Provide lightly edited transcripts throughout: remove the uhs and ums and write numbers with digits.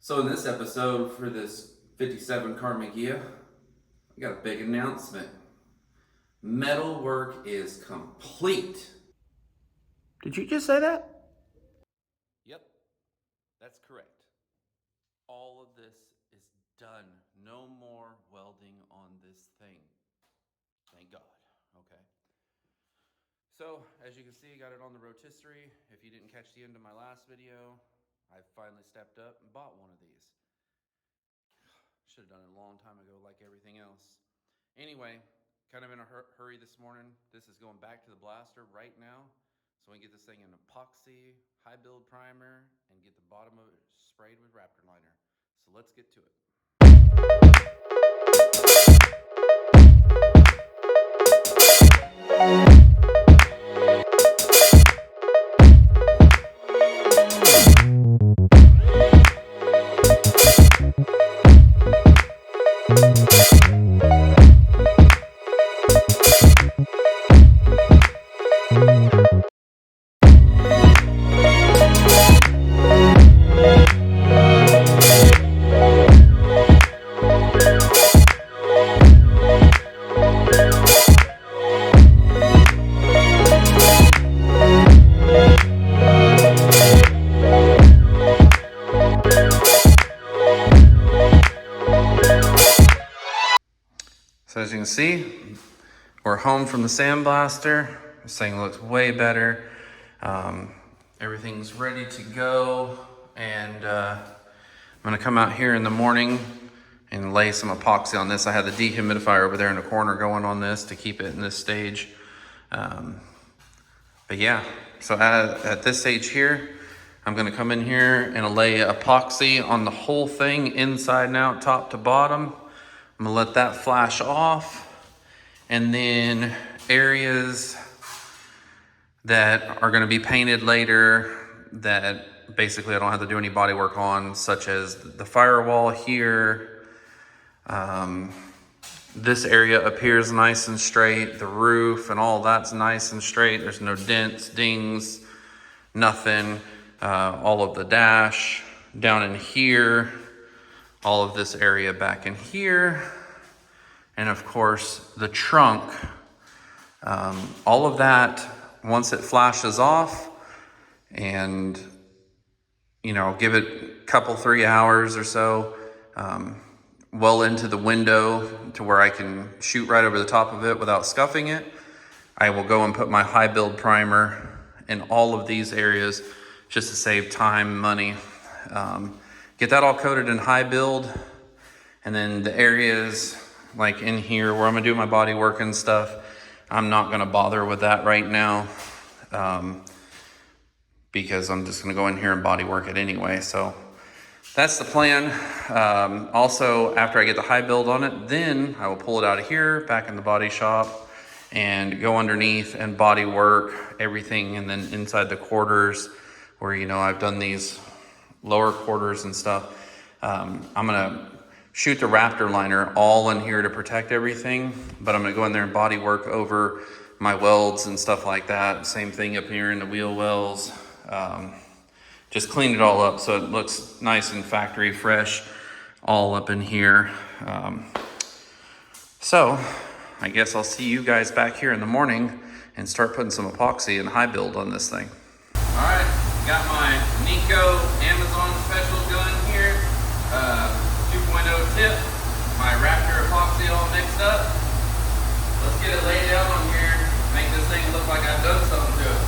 So in this episode for this 57 Karman Ghia, we got a big announcement. Metal work is complete. Did you just say that? Yep, that's correct. All of this is done. No more welding on this thing. Thank God. Okay. So, as you can see, I got it on the rotisserie. If you didn't catch the end of my last video, I finally stepped up and bought one of these. Should have done it a long time ago like everything else. Anyway, kind of in a hurry this morning. This is going back to the blaster right now. So we can get this thing in epoxy, high build primer, and get the bottom of it sprayed with Raptor liner. So let's get to it. So as you can see, we're home from the sandblaster. This thing looks way better. Everything's ready to go. And I'm gonna come out here in the morning and lay some epoxy on this. I have the dehumidifier over there in the corner going on this to keep it in this stage. But yeah, so at this stage here, I'm gonna come in here and lay epoxy on the whole thing, inside and out, top to bottom. I'm gonna let that flash off, and then areas that are gonna be painted later that basically I don't have to do any body work on, such as the firewall here. This area appears nice and straight. The roof and all that's nice and straight. There's no dents, dings, nothing. All of the dash down in here. All of this area back in here, and of course the trunk. All of that, once it flashes off, and give it a couple, 3 hours or so, well into the window to where I can shoot right over the top of it without scuffing it, I will go and put my high build primer in all of these areas just to save time, money. Get that all coated in high build, and then the areas like in here where I'm gonna do my body work and stuff, I'm not gonna bother with that right now, because I'm just gonna go in here and body work it anyway. So that's the plan. Also, after I get the high build on it, then I will pull it out of here, back in the body shop, and go underneath and body work everything, and then inside the quarters where I've done these lower quarters and stuff. I'm gonna shoot the Raptor liner all in here to protect everything, but I'm gonna go in there and body work over my welds and stuff like that. Same thing up here in the wheel wells. Just clean it all up so it looks nice and factory fresh all up in here. So I guess I'll see you guys back here in the morning and start putting some epoxy and high build on this thing. All right. Got my Nico Amazon special gun here, 2.0 tip, my Raptor epoxy all mixed up. Let's get it laid out on here, make this thing look like I've done something to it.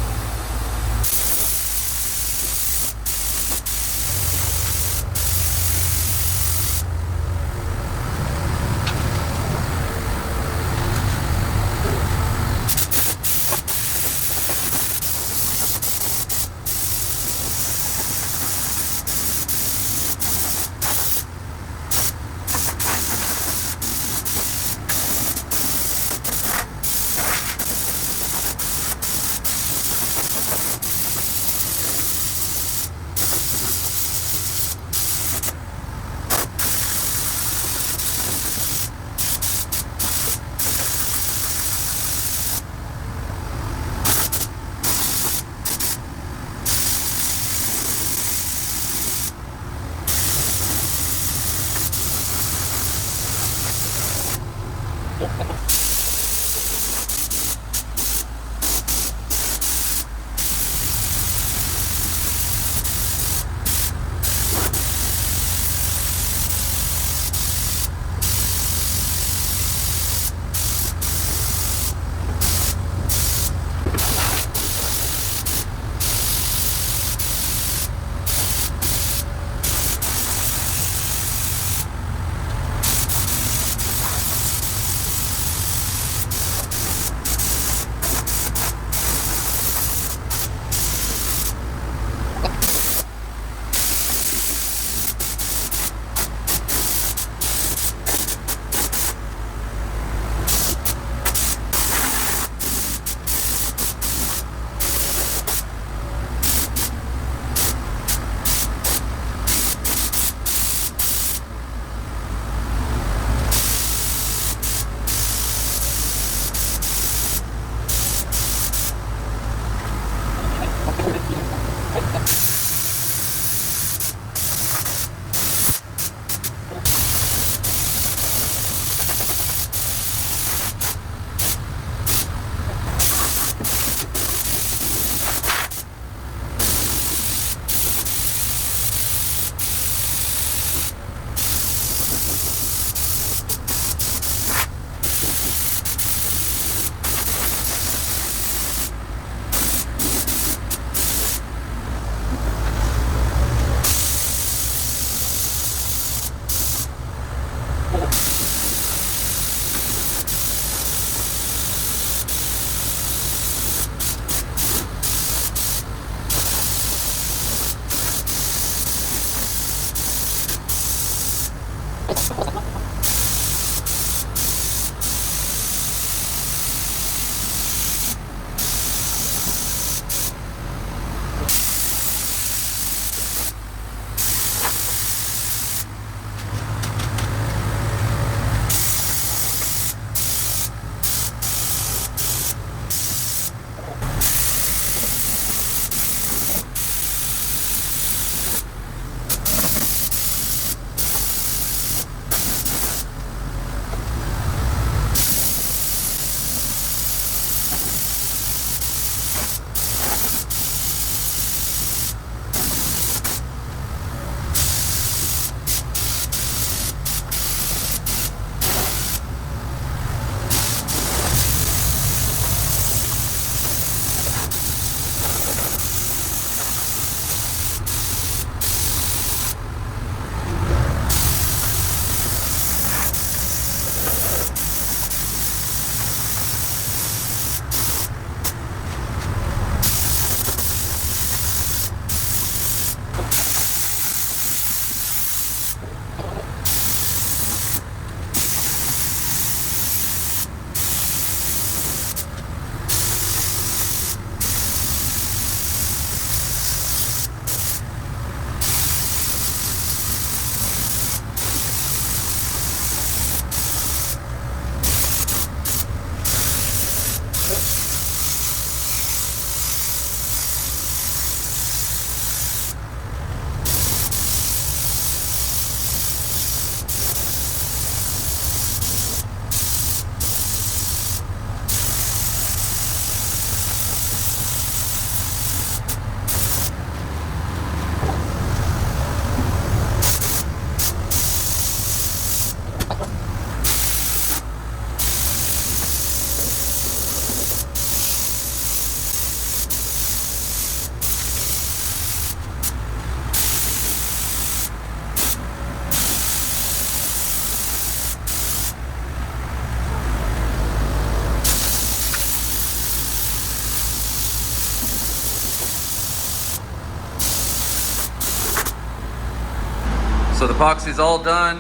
So the epoxy's all done.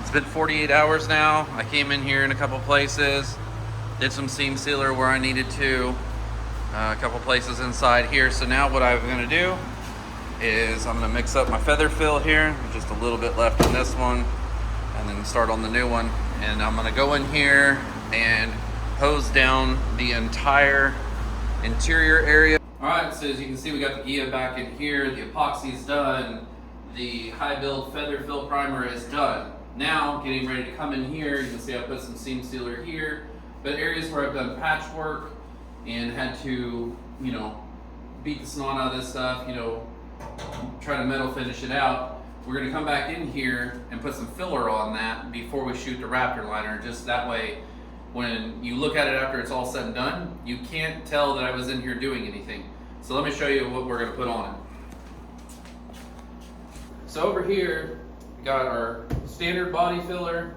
It's been 48 hours now. I came in here in a couple places, did some seam sealer where I needed to, a couple places inside here. So now what I'm gonna do is I'm gonna mix up my feather fill here, just a little bit left in this one, and then start on the new one. And I'm gonna go in here and hose down the entire interior area. All right, so as you can see, we got the Ghia back in here, the epoxy's done. The high build feather fill primer is done. Now, getting ready to come in here, you can see I put some seam sealer here, but areas where I've done patchwork and had to, beat the snot out of this stuff, try to metal finish it out, we're gonna come back in here and put some filler on that before we shoot the Raptor liner, just that way, when you look at it after it's all said and done, you can't tell that I was in here doing anything. So let me show you what we're gonna put on it. So over here, we got our standard body filler.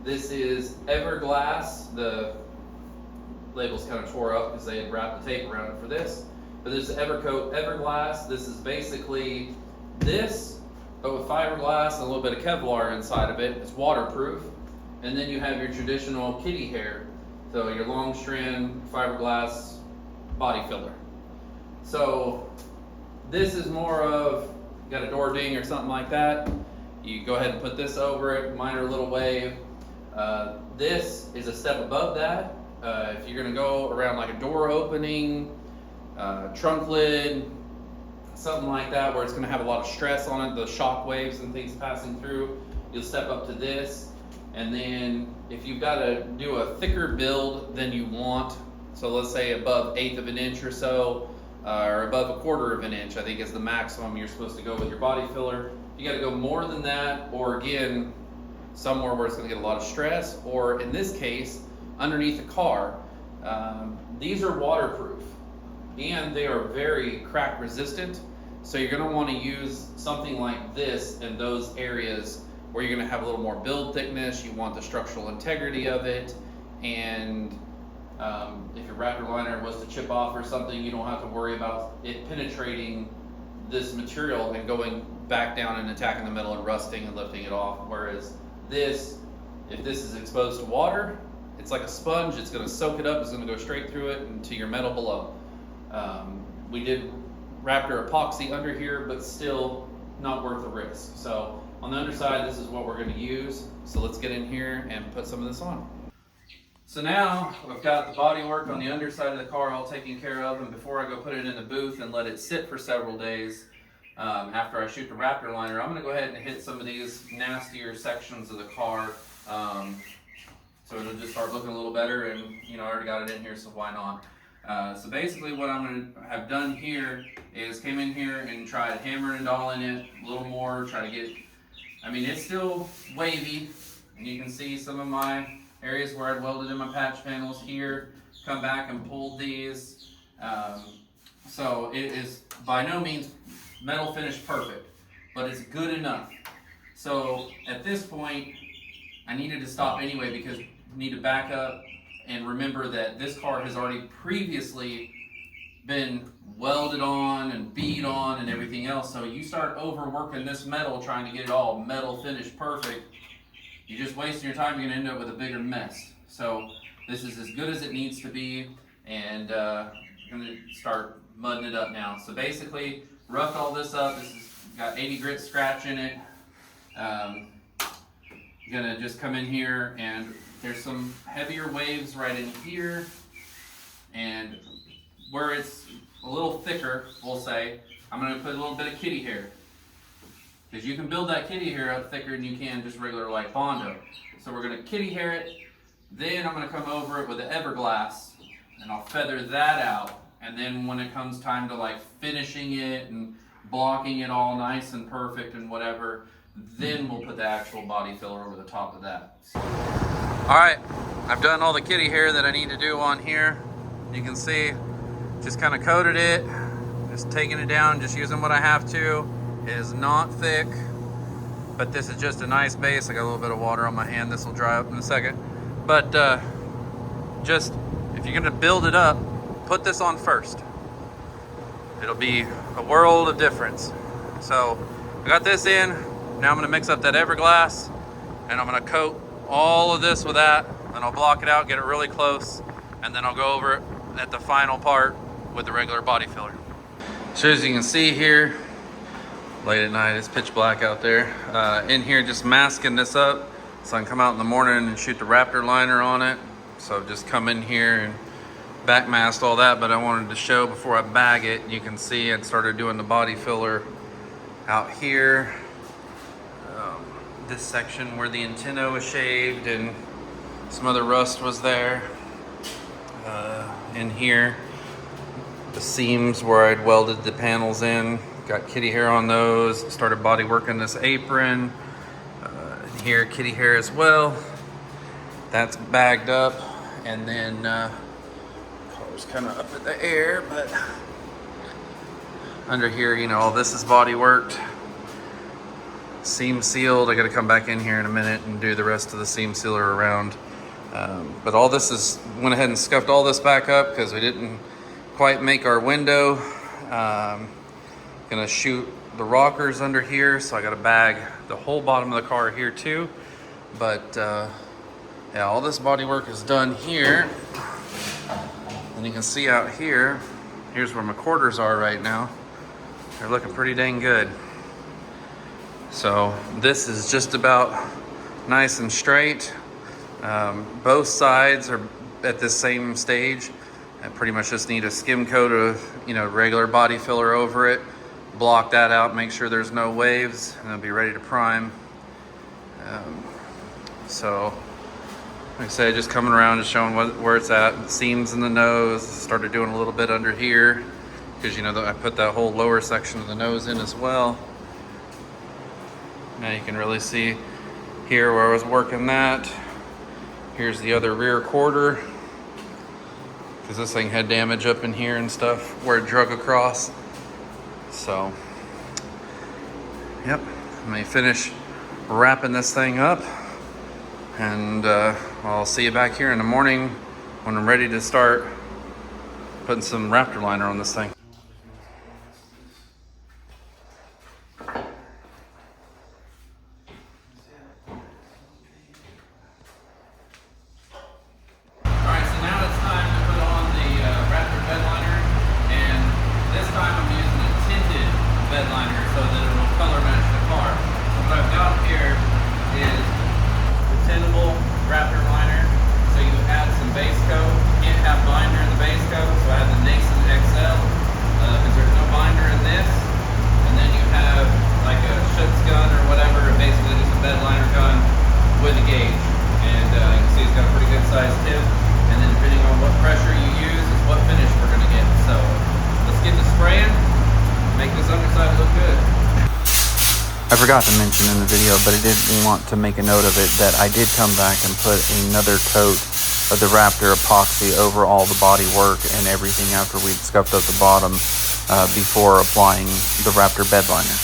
This is Everglass. The label's kind of tore up because they had wrapped the tape around it for this. But this is Evercoat Everglass. This is basically this, but with fiberglass and a little bit of Kevlar inside of it. It's waterproof. And then you have your traditional kitty hair. So your long strand fiberglass body filler. So this is more of, got a door ding or something like that, you go ahead and put this over it, minor little wave. This is a step above that. If you're gonna go around like a door opening, trunk lid, something like that, where it's gonna have a lot of stress on it, the shock waves and things passing through, you'll step up to this. And then if you've got to do a thicker build than you want, so let's say above 1/8 of an inch or so, or above 1/4 of an inch, I think is the maximum you're supposed to go with your body filler. You got to go more than that, or again, somewhere where it's going to get a lot of stress, or in this case, underneath the car. These are waterproof, and they are very crack resistant. So you're going to want to use something like this in those areas where you're going to have a little more build thickness. You want the structural integrity of it, and if your Raptor liner was to chip off or something, you don't have to worry about it penetrating this material and going back down and attacking the metal and rusting and lifting it off. Whereas this, if this is exposed to water, it's like a sponge. It's going to soak it up. It's going to go straight through it into your metal below. We did Raptor epoxy under here, but still not worth the risk. So on the underside, this is what we're going to use. So let's get in here and put some of this on. So now I've got the body work on the underside of the car all taken care of, and before I go put it in the booth and let it sit for several days after I shoot the Raptor liner, I'm going to go ahead and hit some of these nastier sections of the car, so it'll just start looking a little better. And I already got it in here, so why not? So basically what I'm going to have done here is came in here and tried hammering and dolling it a little more, try to get, it's still wavy, and you can see some of my areas where I'd welded in my patch panels here, come back and pulled these. So it is by no means metal finish perfect, but it's good enough. So at this point, I needed to stop anyway because I need to back up and remember that this car has already previously been welded on and beat on and everything else. So you start overworking this metal trying to get it all metal finish perfect, you're just wasting your time. You're going to end up with a bigger mess. So this is as good as it needs to be, and I'm going to start mudding it up now. So basically, roughed all this up. This has got 80 grit scratch in it. I'm going to just come in here, and there's some heavier waves right in here, and where it's a little thicker, we'll say, I'm going to put a little bit of kitty hair. Because you can build that kitty hair up thicker than you can just regular like Bondo. So we're going to kitty hair it, then I'm going to come over it with the Everglass, and I'll feather that out. And then when it comes time to like finishing it and blocking it all nice and perfect and whatever, then we'll put the actual body filler over the top of that. All right, I've done all the kitty hair that I need to do on here. You can see, just kind of coated it, just taking it down, just using what I have to. It is not thick, but this is just a nice base. I got a little bit of water on my hand. This will dry up in a second. But just, if you're gonna build it up, put this on first. It'll be a world of difference. So I got this in, Now I'm gonna mix up that Everglass and I'm gonna coat all of this with that, and I'll block it out, get it really close, and then I'll go over it at the final part with the regular body filler. So as you can see here, late at night, it's pitch black out there. In here, just masking this up so I can come out in the morning and shoot the Raptor liner on it. So just come in here and back masked all that, but I wanted to show before I bag it. You can see I started doing the body filler out here. This section where the antenna was shaved and some other rust was there. In here, the seams where I'd welded the panels in, got kitty hair on those. Started body working this apron. Here, kitty hair as well. That's bagged up, and then car's kind of up in the air, but under here, you know, all this is body worked. Seam sealed. I got to come back in here in a minute and do the rest of the seam sealer around. But all this is, went ahead and scuffed all this back up because we didn't quite make our window. Gonna shoot the rockers under here, so I got to bag the whole bottom of the car here too. But yeah, all this body work is done here. And you can see out here, here's where my quarters are right now. They're looking pretty dang good. So this is just about nice and straight. Both sides are at this same stage. I pretty much just need a skim coat of, you know, regular body filler over it. Block that out, make sure there's no waves, and I'll be ready to prime. So, like I said, just coming around, just showing where it's at. The seams in the nose. Started doing a little bit under here because, you know, I put that whole lower section of the nose in as well. Now you can really see here where I was working that. Here's the other rear quarter, because this thing had damage up in here and stuff where it drug across. So, yep, let me finish wrapping this thing up, and I'll see you back here in the morning when I'm ready to start putting some Raptor liner on this thing. Raptor liner, so you add some base coat. Can't have binder in the base coat, so I have the Nason XL because there's no binder in this. And then you have like a Schutz gun or whatever, basically just a bed liner gun with a gauge. And you can see it's got a pretty good size tip. And then depending on what pressure you use is what finish we're going to get. So let's get to spraying, make this underside look good. I forgot to mention in the video, but I did want to make a note of it, that I did come back and put another coat of the Raptor epoxy over all the body work and everything after we'd scuffed up the bottom before applying the Raptor bed liner.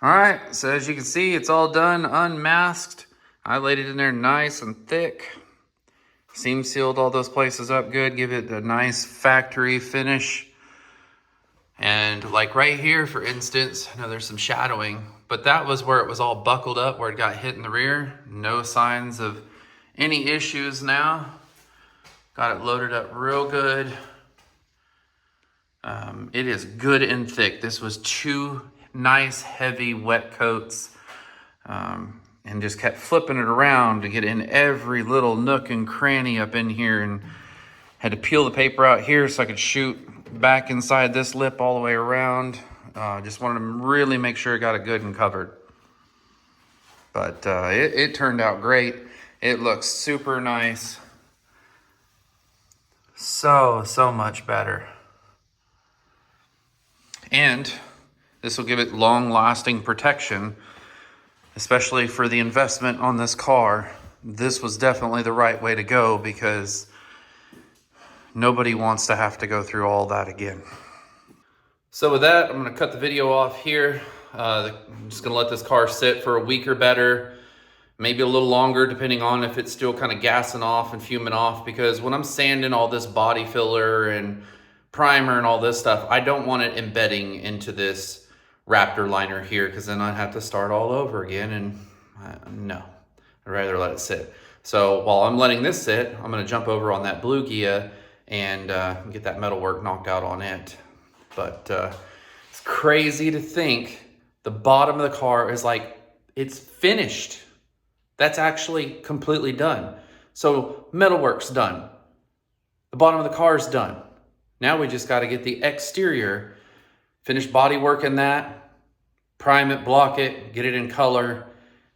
All right, so as you can see, it's all done, unmasked. I laid it in there nice and thick. Seam sealed all those places up good, give it a nice factory finish. And like right here, for instance, I know there's some shadowing, but that was where it was all buckled up, where it got hit in the rear. No signs of any issues now. Got it loaded up real good. It is good and thick. This was 2 nice heavy wet coats, and just kept flipping it around to get in every little nook and cranny up in here, and had to peel the paper out here so I could shoot back inside this lip all the way around. Just wanted to really make sure it got it good and covered. But it turned out great. It looks super nice. So much better. And this will give it long-lasting protection, especially for the investment on this car. This was definitely the right way to go, because nobody wants to have to go through all that again. So with that, I'm gonna cut the video off here. I'm just gonna let this car sit for a week or better, maybe a little longer, depending on if it's still kind of gassing off and fuming off, because when I'm sanding all this body filler and primer and all this stuff, I don't want it embedding into this Raptor liner here, because then I'd have to start all over again, and no, I'd rather let it sit. So while I'm letting this sit, I'm gonna jump over on that blue Ghia and get that metalwork knocked out on it. But it's crazy to think the bottom of the car is like, it's finished. That's actually completely done. So metalwork's done. The bottom of the car is done. Now we just got to get the exterior, finish body work in that, prime it, block it, get it in color,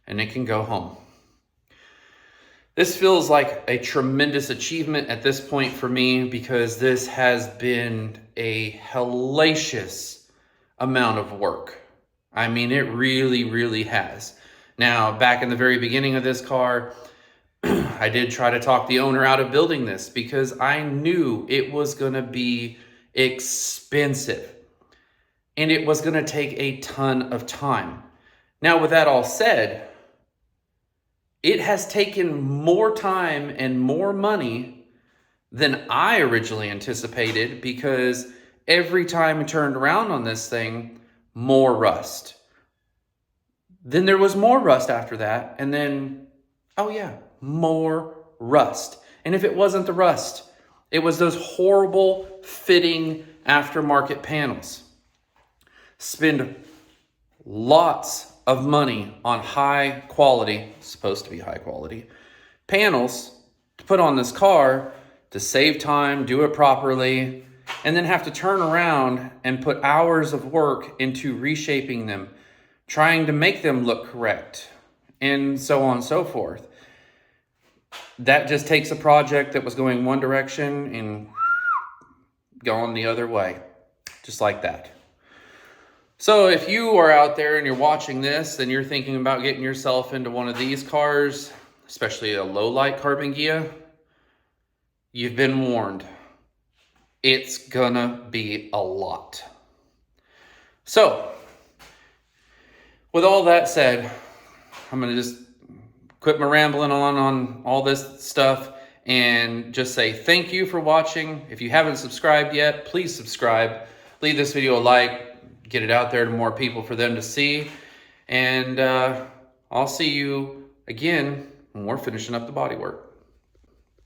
and it can go home. This feels like a tremendous achievement at this point for me, because this has been a hellacious amount of work. I mean, it really has. Now, back in the very beginning of this car, I did try to talk the owner out of building this, because I knew it was going to be expensive and it was going to take a ton of time. Now, with that all said, it has taken more time and more money than I originally anticipated, because every time I turned around on this thing, more rust. Then there was more rust after that, and then, oh yeah, more rust. And if it wasn't the rust, it was those horrible fitting aftermarket panels. Spend lots of money on high quality, supposed to be high quality, panels to put on this car to save time, do it properly, and then have to turn around and put hours of work into reshaping them, trying to make them look correct, and so on and so forth. That just takes a project that was going one direction and going the other way, just like that. So if you are out there and you're watching this and you're thinking about getting yourself into one of these cars, especially a low light carbon Ghia, you've been warned. It's gonna be a lot. So with all that said, I'm gonna just quit my rambling on all this stuff and just say thank you for watching. If you haven't subscribed yet, please subscribe. Leave this video a like. Get it out there to more people for them to see. And I'll see you again when we're finishing up the bodywork.